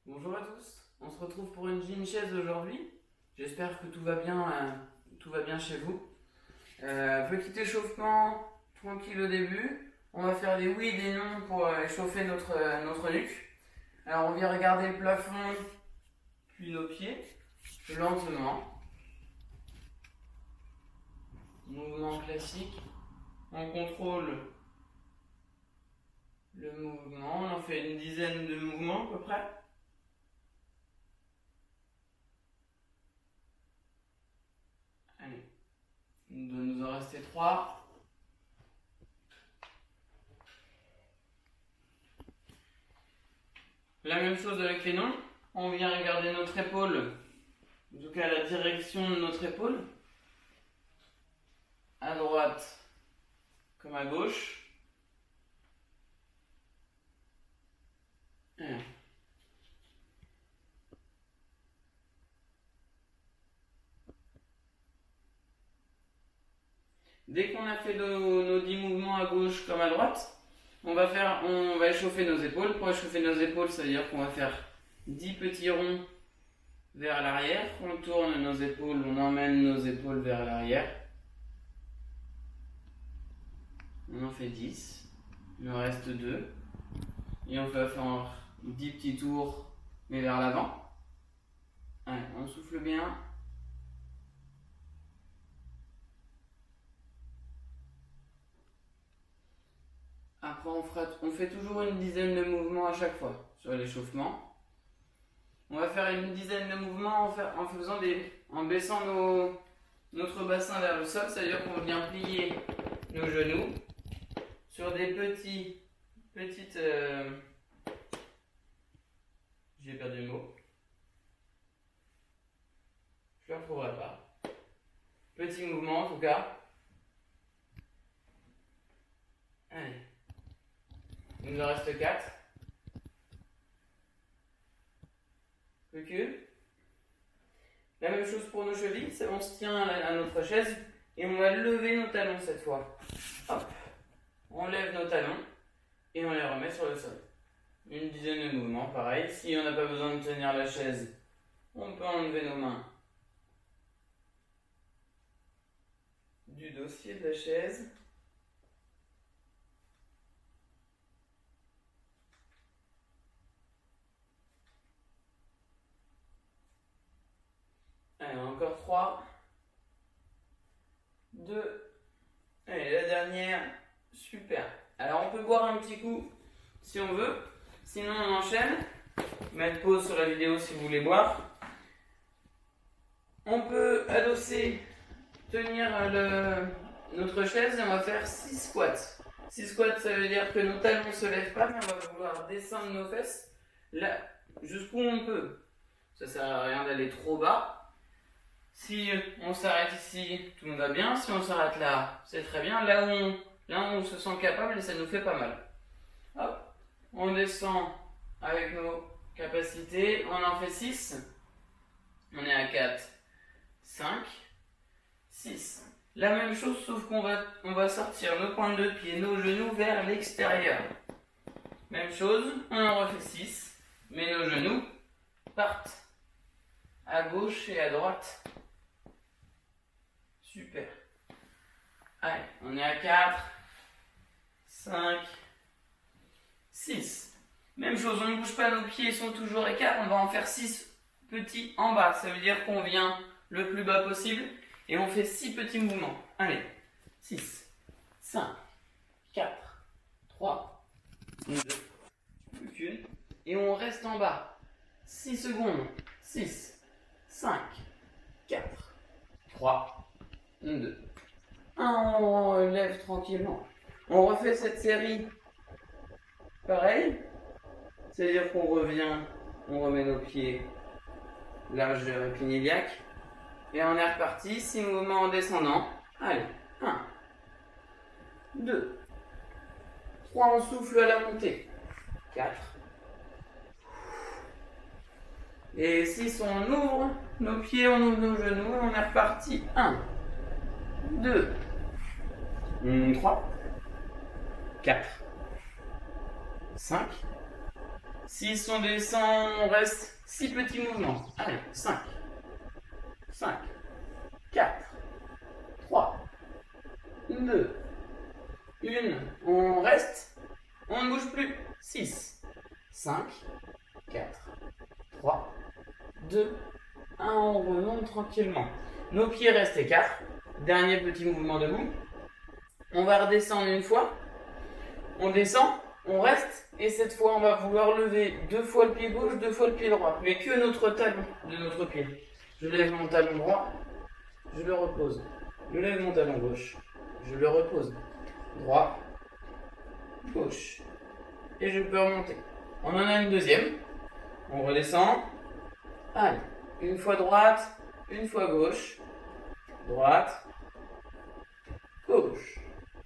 Bonjour à tous, on se retrouve pour une gym chaise aujourd'hui. J'espère que tout va bien chez vous. Petit échauffement tranquille au début. On va faire des oui et des non pour échauffer notre nuque. Alors on vient regarder le plafond, puis nos pieds, lentement. Mouvement classique. On contrôle le mouvement. On en fait une dizaine de mouvements à peu près. Allez, il doit nous en rester 3. La même chose avec les noms. On vient regarder notre épaule, en tout cas la direction de notre épaule. À droite comme à gauche. Et dès qu'on a fait nos 10 mouvements à gauche comme à droite, on va échauffer nos épaules. Pour échauffer nos épaules, ça veut dire qu'on va faire 10 petits ronds vers l'arrière. On tourne nos épaules, on emmène nos épaules vers l'arrière. On en fait 10. Il en reste 2. Et on va faire 10 petits tours, mais vers l'avant. Allez, on souffle bien. Après, on fait toujours une dizaine de mouvements à chaque fois sur l'échauffement. On va faire une dizaine de mouvements en baissant notre bassin vers le sol. C'est-à-dire qu'on vient plier nos genoux sur des petites... J'ai perdu le mot. Je ne le retrouverai pas. Petit mouvement en tout cas. Allez. Il nous en reste 4. Recule. La même chose pour nos chevilles. On se tient à notre chaise et on va lever nos talons cette fois. Hop. On lève nos talons et on les remet sur le sol. Une dizaine de mouvements, pareil. Si on n'a pas besoin de tenir la chaise, on peut enlever nos mains du dossier de la chaise. Allez, encore 3, 2, allez, la dernière, super. Alors on peut boire un petit coup si on veut, sinon on enchaîne. Mettre pause sur la vidéo si vous voulez boire. On peut adosser, tenir notre chaise et on va faire 6 squats. 6 squats, ça veut dire que nos talons ne se lèvent pas, mais on va vouloir descendre nos fesses là jusqu'où on peut. Ça sert à rien d'aller trop bas. Si on s'arrête ici, tout va bien. Si on s'arrête là, c'est très bien. Là où on se sent capable et ça nous fait pas mal. Hop, on descend avec nos capacités. On en fait 6. On est à 4, 5, 6. La même chose, sauf qu'on va sortir nos pointes de pied, nos genoux vers l'extérieur. Même chose, on en refait 6. Mais nos genoux partent à gauche et à droite. Super. Allez, on est à 4, 5, 6. Même chose, on ne bouge pas, nos pieds sont toujours écarts. On va en faire 6 petits en bas. Ça veut dire qu'on vient le plus bas possible et on fait 6 petits mouvements. Allez, 6, 5, 4, 3, 2, plus qu'une. Et on reste en bas. 6 secondes. 6, 5, 4, 3, 2, 1, on lève tranquillement. On refait cette série pareil. C'est-à-dire qu'on revient, on remet nos pieds largeur épingle iliaque. Et on est reparti, 6 mouvements en descendant. Allez, 1, 2, 3, on souffle à la montée. 4. Et 6, on ouvre nos pieds, on ouvre nos genoux, on est reparti. 1, 2, 3, 4, 5, 6, on descend, on reste 6 petits mouvements. Allez, 5, 5, 4, 3, 2, 1, on reste, on ne bouge plus. 6, 5, 4, 3, 2, 1, on remonte tranquillement. Nos pieds restent écarts. Dernier petit mouvement debout. On va redescendre une fois. On descend, on reste. Et cette fois, on va vouloir lever 2 fois le pied gauche, 2 fois le pied droit. Mais que notre talon de notre pied. Je lève mon talon droit, je le repose. Je lève mon talon gauche, je le repose. Droit, gauche. Et je peux remonter. On en a une deuxième. On redescend. Allez, une fois droite, une fois gauche. Droite, gauche.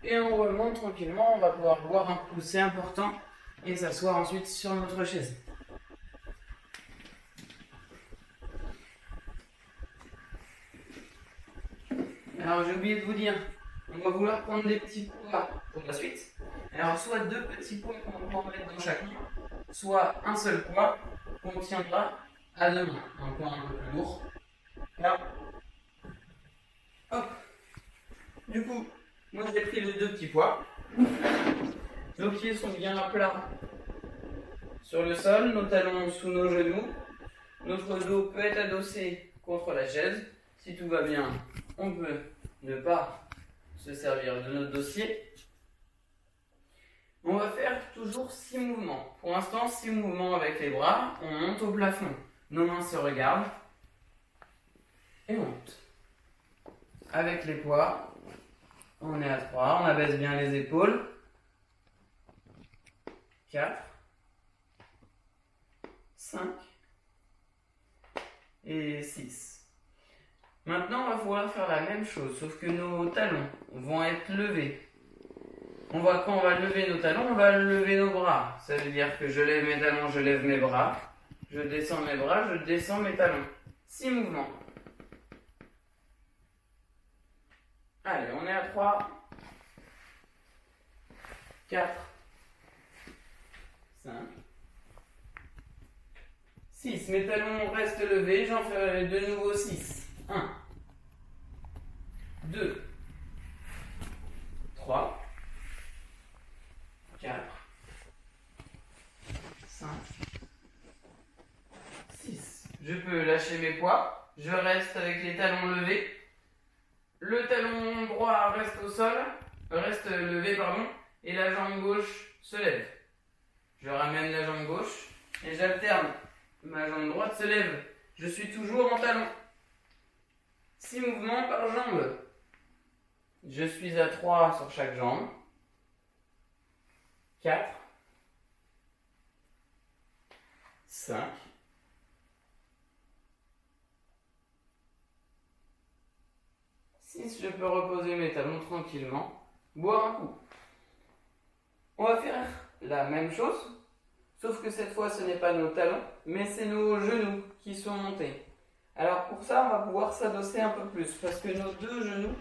Et on remonte tranquillement. On va pouvoir boire un coup, c'est important. Et s'asseoir ensuite sur notre chaise. Alors j'ai oublié de vous dire, on va vouloir prendre des petits poids pour la suite. Alors soit 2 petits poids qu'on va mettre dans chaque main, soit un seul poids qu'on tiendra à 2 mains. Un poids un peu plus lourd. Là. Hop. Du coup, moi j'ai pris les 2 petits poids. Nos pieds sont bien à plat sur le sol, nos talons sous nos genoux. Notre dos peut être adossé contre la chaise. Si tout va bien, on peut ne pas se servir de notre dossier. On va faire toujours 6 mouvements. Pour l'instant, 6 mouvements avec les bras. On monte au plafond. Nos mains se regardent. Et on monte. Avec les poids, on est à 3. On abaisse bien les épaules. 4. 5. Et 6. Maintenant, on va pouvoir faire la même chose, sauf que nos talons vont être levés. Quand on va lever nos talons, on va lever nos bras. Ça veut dire que je lève mes talons, je lève mes bras. Je descends mes bras, je descends mes talons. 6 mouvements. Allez, on est à 3, 4, 5, 6. Mes talons restent levés, j'en ferai de nouveau 6. 1, 2, 3, 4, 5, 6. Je peux lâcher mes poids. Je reste avec les talons levés. Le talon droit reste au sol, reste levé, pardon, et la jambe gauche se lève. Je ramène la jambe gauche et j'alterne. Ma jambe droite se lève. Je suis toujours en talon. 6 mouvements par jambe. Je suis à 3 sur chaque jambe. 4, 5, 6. Je peux reposer mes talons tranquillement. Boire un coup. On va faire la même chose, sauf que cette fois ce n'est pas nos talons, mais c'est nos genoux qui sont montés. Alors pour ça, on va pouvoir s'adosser un peu plus, parce que nos 2 genoux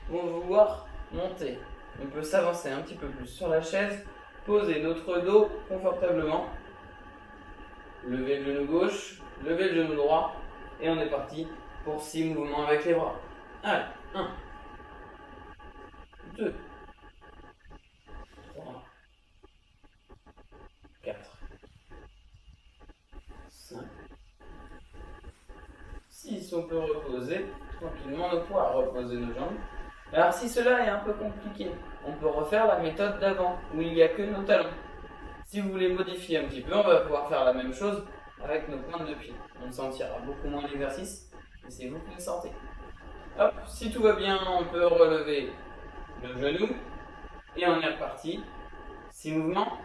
vont vouloir monter. On peut s'avancer un petit peu plus sur la chaise, poser notre dos confortablement, lever le genou gauche, lever le genou droit, et on est parti pour 6 mouvements avec les bras. Allez, 1, 2, 3, 4, 5, 6. On peut reposer tranquillement nos poids, reposer nos jambes. Alors si cela est un peu compliqué, on peut refaire la méthode d'avant, où il n'y a que nos talons. Si vous voulez modifier un petit peu, on va pouvoir faire la même chose avec nos pointes de pied. On sentira beaucoup moins l'exercice, mais c'est vous qui le sentez. Hop, si tout va bien, on peut relever le genou, et on est reparti. 6 mouvements.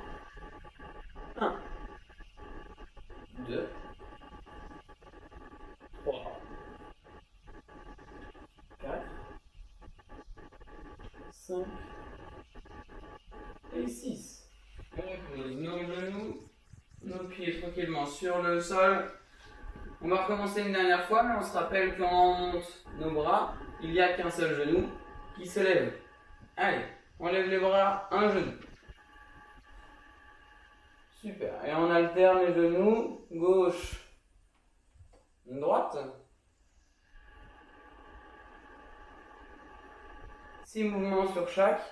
1, 2, 3, 4, 5 et 6. On repose nos genoux, nos pieds tranquillement sur le sol. On va recommencer une dernière fois, mais on se rappelle quand on monte nos bras, il n'y a qu'un seul genou qui se lève. Allez, on lève les bras, un genou. Super. Et on alterne les genoux, gauche, droite. 6 mouvements sur chaque.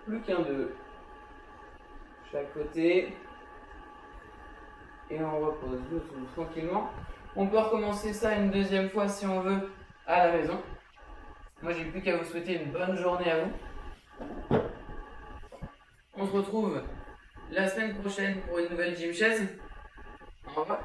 Plus qu'un 2. Chaque côté. Et on repose doucement, tranquillement. On peut recommencer ça une deuxième fois si on veut à la maison. Moi, j'ai plus qu'à vous souhaiter une bonne journée à vous. On se retrouve la semaine prochaine pour une nouvelle gym chaise. Au revoir.